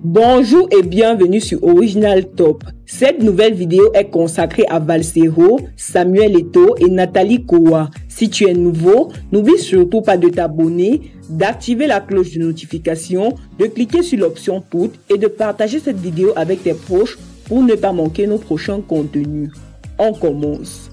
Bonjour et bienvenue sur Original Top. Cette nouvelle vidéo est consacrée à Valsero, Samuel Eto'o et Nathalie Kowa. Si tu es nouveau, n'oublie surtout pas de t'abonner, d'activer la cloche de notification, de cliquer sur l'option pouce et de partager cette vidéo avec tes proches pour ne pas manquer nos prochains contenus. On commence.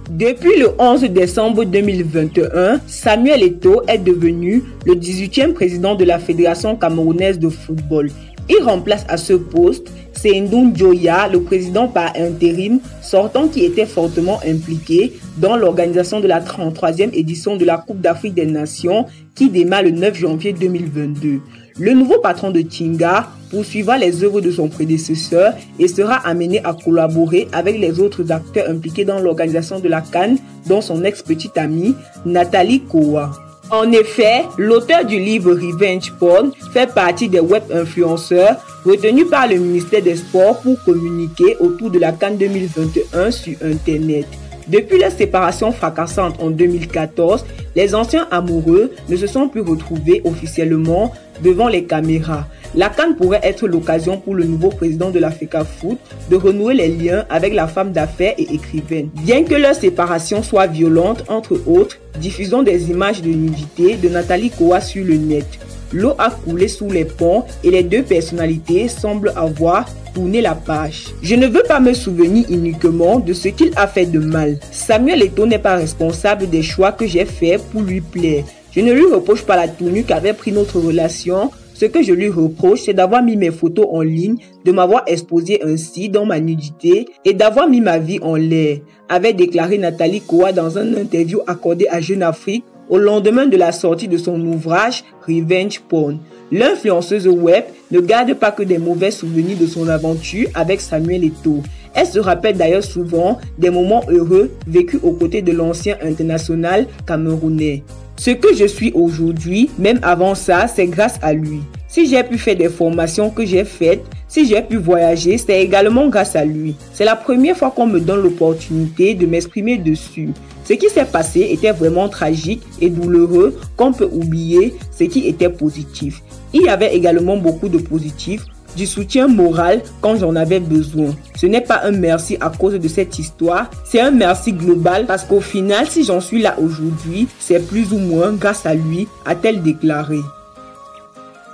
Depuis le 11 décembre 2021, Samuel Eto'o est devenu le 18e président de la Fédération camerounaise de football. Il remplace à ce poste Seydou Njoya, le président par intérim sortant qui était fortement impliqué dans l'organisation de la 33e édition de la Coupe d'Afrique des Nations qui démarre le 9 janvier 2022. Le nouveau patron de Tinga poursuivra les œuvres de son prédécesseur et sera amené à collaborer avec les autres acteurs impliqués dans l'organisation de la CAN, dont son ex-petite amie Nathalie Kowa. En effet, l'auteur du livre Revenge Porn fait partie des web-influenceurs retenus par le ministère des Sports pour communiquer autour de la CAN 2021 sur Internet. Depuis leur séparation fracassante en 2014, les anciens amoureux ne se sont plus retrouvés officiellement devant les caméras. La CAN pourrait être l'occasion pour le nouveau président de la FECAFOOT de renouer les liens avec la femme d'affaires et écrivaine. Bien que leur séparation soit violente, entre autres, diffusons des images de nudité de Nathalie Kowa sur le net. L'eau a coulé sous les ponts et les deux personnalités semblent avoir tourné la page. Je ne veux pas me souvenir uniquement de ce qu'il a fait de mal. Samuel Eto'o n'est pas responsable des choix que j'ai faits pour lui plaire. Je ne lui reproche pas la tournure qu'avait pris notre relation. Ce que je lui reproche, c'est d'avoir mis mes photos en ligne, de m'avoir exposé ainsi dans ma nudité et d'avoir mis ma vie en l'air, avait déclaré Nathalie Kowa dans une interview accordée à Jeune Afrique au lendemain de la sortie de son ouvrage Revenge Porn. L'influenceuse web ne garde pas que des mauvais souvenirs de son aventure avec Samuel Eto'o. Elle se rappelle d'ailleurs souvent des moments heureux vécus aux côtés de l'ancien international camerounais. Ce que je suis aujourd'hui, même avant ça, c'est grâce à lui. Si j'ai pu faire des formations que j'ai faites, si j'ai pu voyager, c'est également grâce à lui. C'est la première fois qu'on me donne l'opportunité de m'exprimer dessus. Ce qui s'est passé était vraiment tragique et douloureux qu'on peut oublier ce qui était positif. Il y avait également beaucoup de positifs, du soutien moral quand j'en avais besoin. Ce n'est pas un merci à cause de cette histoire, c'est un merci global parce qu'au final, si j'en suis là aujourd'hui, c'est plus ou moins grâce à lui, a-t-elle déclaré.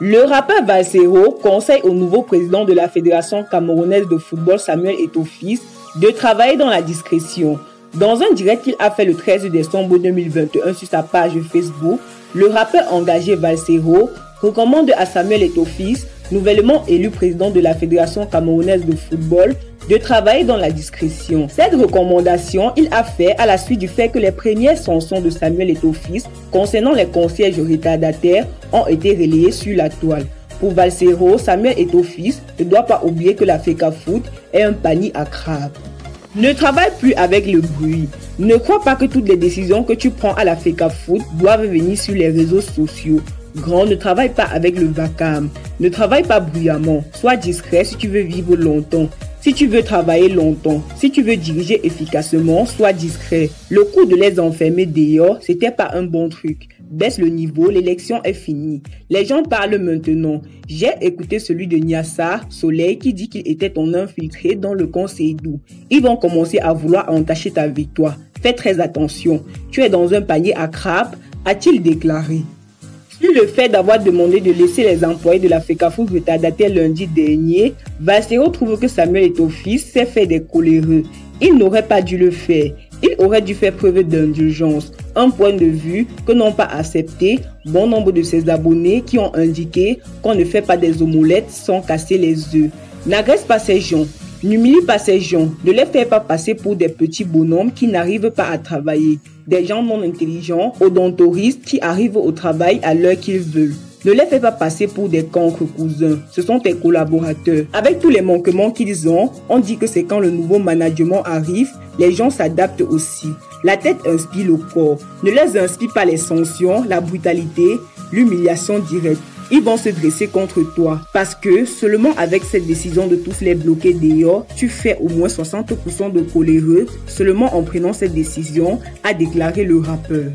Le rappeur Valsero conseille au nouveau président de la Fédération camerounaise de football Samuel Eto'o fils de travailler dans la discrétion. Dans un direct qu'il a fait le 13 décembre 2021 sur sa page Facebook, le rappeur engagé Valsero recommande à Samuel Eto'o fils, nouvellement élu président de la Fédération camerounaise de football, de travailler dans la discrétion. Cette recommandation, il a fait à la suite du fait que les premières sanctions de Samuel Eto'o fils concernant les concierges retardataires ont été relayées sur la toile. Pour Valsero, Samuel Eto'o fils ne doit pas oublier que la FECAFOOT est un panier à crabes. Ne travaille plus avec le bruit. Ne crois pas que toutes les décisions que tu prends à la FECAFOOT doivent venir sur les réseaux sociaux. Grand, ne travaille pas avec le vacarme. Ne travaille pas bruyamment. Sois discret si tu veux vivre longtemps. Si tu veux travailler longtemps, si tu veux diriger efficacement, sois discret. Le coup de les enfermer dehors, c'était pas un bon truc. Baisse le niveau, l'élection est finie. Les gens parlent maintenant. J'ai écouté celui de Nyassa, Soleil, qui dit qu'il était ton infiltré dans le camp Seydou. Ils vont commencer à vouloir entacher ta victoire. Fais très attention. Tu es dans un panier à crabes, a-t-il déclaré. Sur le fait d'avoir demandé de laisser les employés de la FECAFOOT retardataires lundi dernier, Valsero trouve que Samuel Eto'o fils s'est fait des coléreux. Il n'aurait pas dû le faire. Il aurait dû faire preuve d'indulgence. Un point de vue que n'ont pas accepté bon nombre de ses abonnés qui ont indiqué qu'on ne fait pas des omelettes sans casser les œufs. N'agresse pas ces gens. N'humilie pas ces gens. Ne les fais pas passer pour des petits bonhommes qui n'arrivent pas à travailler. Des gens non intelligents, odontoristes qui arrivent au travail à l'heure qu'ils veulent. Ne les fais pas passer pour des cancres cousins. Ce sont tes collaborateurs. Avec tous les manquements qu'ils ont, on dit que c'est quand le nouveau management arrive, les gens s'adaptent aussi. La tête inspire le corps. Ne les inspire pas les sanctions, la brutalité, l'humiliation directe. Ils vont se dresser contre toi parce que seulement avec cette décision de tous les bloquer dehors, tu fais au moins 60% de coléreux seulement en prenant cette décision, a déclaré le rappeur.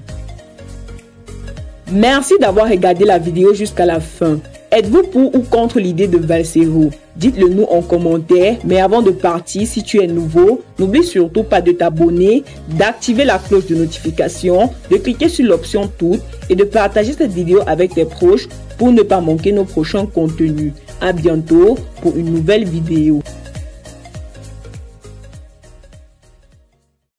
Merci d'avoir regardé la vidéo jusqu'à la fin. Êtes-vous pour ou contre l'idée de Valsero? Dites-le nous en commentaire, mais avant de partir, si tu es nouveau, n'oublie surtout pas de t'abonner, d'activer la cloche de notification, de cliquer sur l'option toutes et de partager cette vidéo avec tes proches pour ne pas manquer nos prochains contenus. À bientôt pour une nouvelle vidéo.